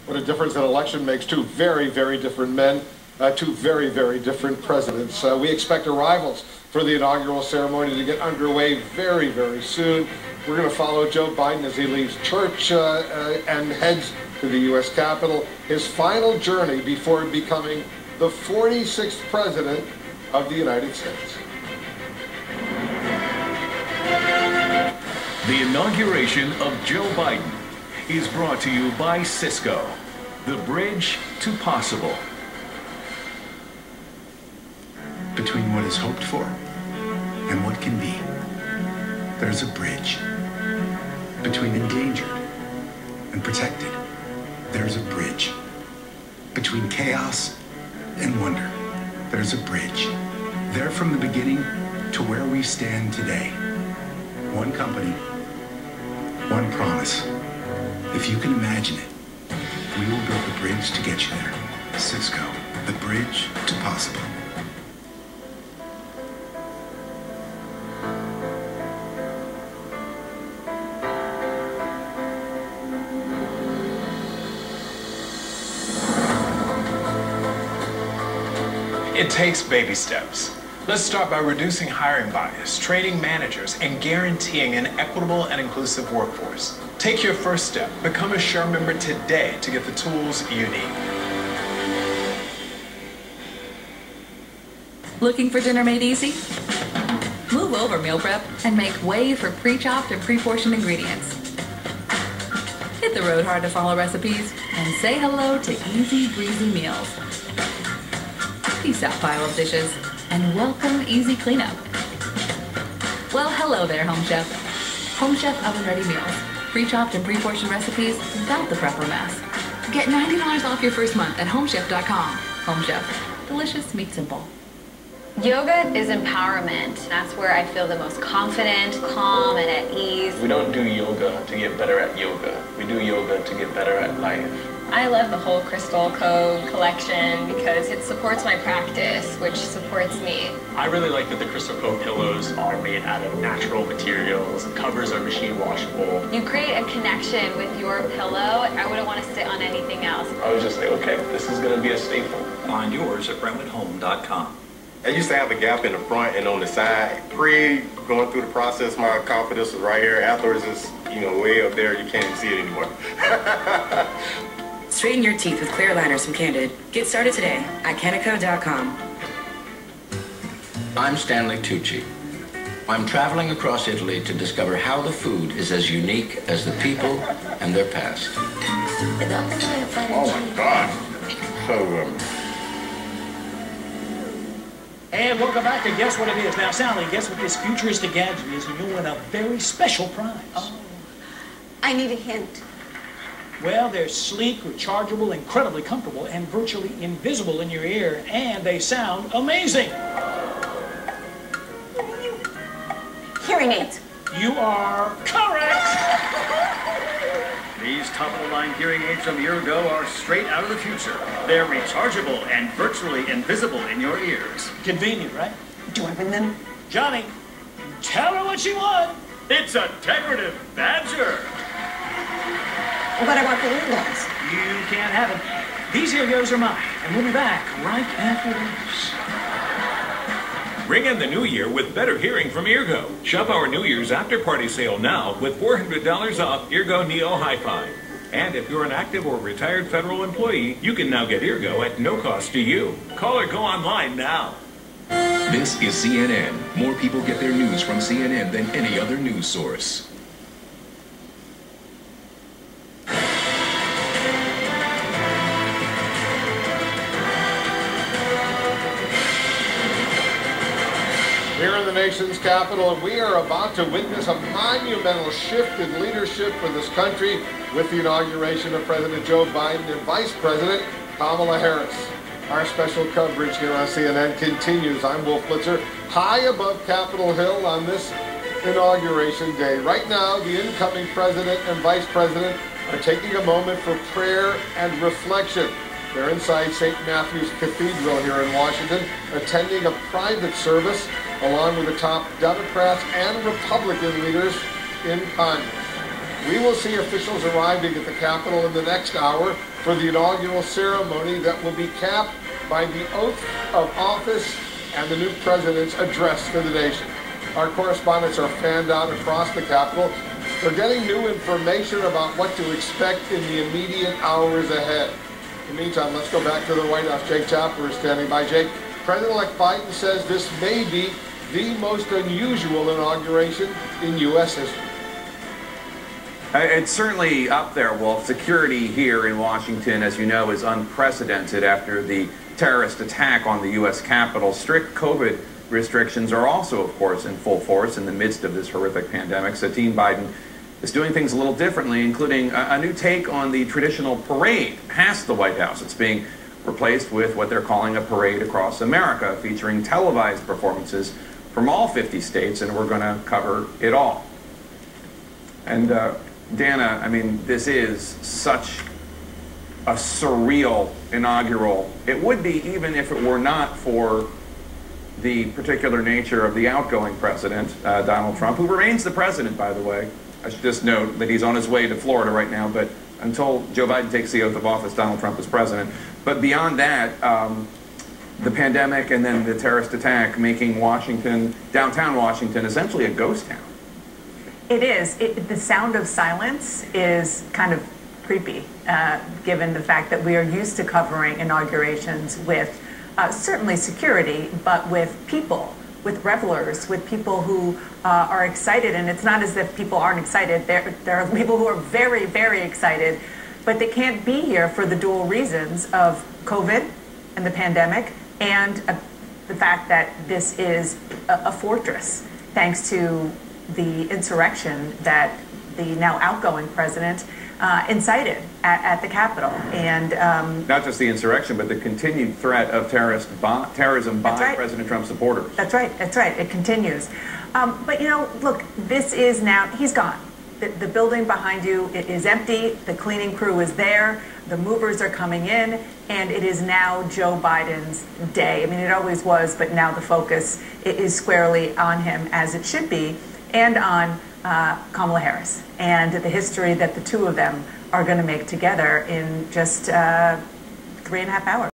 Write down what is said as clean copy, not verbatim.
What a difference an election makes. Two very, very different men, two very, very different presidents. We expect arrivals for the inaugural ceremony to get underway very, very soon. We're going to follow Joe Biden as he leaves church and heads to the U.S. Capitol, his final journey before becoming the 46th president of the United States. The inauguration of Joe Biden is brought to you by Cisco, the bridge to possible. Between what is hoped for and what can be, there's a bridge. Between endangered and protected, there's a bridge. Between chaos and wonder, there's a bridge. There from the beginning to where we stand today. One company, one promise. If you can imagine it, we will build the bridge to get you there. Cisco, the bridge to possible. It takes baby steps. Let's start by reducing hiring bias, training managers, and guaranteeing an equitable and inclusive workforce. Take your first step. Become a SURE member today to get the tools you need. Looking for dinner made easy? Move over meal prep and make way for pre-chopped and pre-portioned ingredients. Hit the road hard to follow recipes and say hello to easy, breezy meals. Peace out, pile of dishes, and welcome easy cleanup. Well, hello there, Home Chef. Home Chef oven-ready meals, pre-chopped and pre-portioned recipes without the prepper mess. Get $90 off your first month at homechef.com. Home Chef, delicious, meat simple. Yoga is empowerment. That's where I feel the most confident, calm, and at ease. We don't do yoga to get better at yoga. We do yoga to get better at life. I love the whole Crystal Code collection because it supports my practice, which supports me. I really like that the Crystal Code pillows are made out of natural materials. The covers are machine washable. You create a connection with your pillow. I wouldn't want to sit on anything else. I was just like, okay, this is going to be a staple. Find yours at brentwoodhome.com. I used to have a gap in the front and on the side. Going through the process, my confidence was right here. Afterwards, it's, way up there. You can't even see it anymore. Straighten your teeth with clear aligners from Candid. Get started today at canico.com. I'm Stanley Tucci. I'm traveling across Italy to discover how the food is as unique as the people and their past. Oh my God. So And welcome back to Guess What It Is. Now, Sally, guess what this futuristic gadget is, and you'll win a very special prize. Oh, I need a hint. Well, they're sleek, rechargeable, incredibly comfortable, and virtually invisible in your ear, and they sound amazing. Hearing aids. You are correct. These top-of-the-line hearing aids from Ergo are straight out of the future. They're rechargeable and virtually invisible in your ears. Convenient, right? Do I win them? Johnny, tell her what she won. It's a decorative badger. But I want the earbuds. You can't have them. These Ergos are mine, and we'll be back right after this. Ring in the new year with better hearing from Ergo. Shop our New Year's after-party sale now with $400 off Ergo Neo Hi-Fi. And if you're an active or retired federal employee, you can now get Ergo at no cost to you. Call or go online now. This is CNN. More people get their news from CNN than any other news source. Here in the nation's capital, we are about to witness a monumental shift in leadership for this country with the inauguration of President Joe Biden and Vice President Kamala Harris. Our special coverage here on CNN continues. I'm Wolf Blitzer, high above Capitol Hill on this inauguration day. Right now, the incoming president and vice president are taking a moment for prayer and reflection. They're inside St. Matthew's Cathedral here in Washington, attending a private service along with the top Democrats and Republican leaders in Congress. We will see officials arriving at the Capitol in the next hour for the inaugural ceremony that will be capped by the oath of office and the new president's address to the nation. Our correspondents are fanned out across the Capitol. They're getting new information about what to expect in the immediate hours ahead. In the meantime, let's go back to the White House. Jake Chapler is standing by. Jake, President-elect Biden says this may be the most unusual inauguration in U.S. history. It's certainly up there, Wolf. Security here in Washington, as you know, is unprecedented after the terrorist attack on the U.S. Capitol. Strict COVID restrictions are also, of course, in full force in the midst of this horrific pandemic. So Team Biden is doing things a little differently, including a new take on the traditional parade past the White House. It's being replaced with what they're calling a parade across America, featuring televised performances from all 50 states, and we're going to cover it all. And Dana, I mean, this is such a surreal inaugural. It would be even if it were not for the particular nature of the outgoing president, Donald Trump, who remains the president, by the way. I should just note that he's on his way to Florida right now, but until Joe Biden takes the oath of office, Donald Trump is president. But beyond that, the pandemic and then the terrorist attack making Washington, downtown Washington, essentially a ghost town. It is. The sound of silence is kind of creepy, given the fact that we are used to covering inaugurations with certainly security, but with people, with revelers, with people who are excited. And it's not as if people aren't excited. There are people who are very, very excited, but they can't be here for the dual reasons of COVID and the pandemic and the fact that this is a fortress, thanks to the insurrection that the now outgoing president incited at the Capitol. And not just the insurrection, but the continued threat of terrorism by President Trump supporters. That's right. That's right. It continues. But, you know, look, this is now, he's gone. The building behind you is empty. The cleaning crew is there. The movers are coming in. And it is now Joe Biden's day. I mean, it always was, but now the focus is squarely on him, as it should be, and on Kamala Harris and the history that the two of them are going to make together in just 3.5 hours.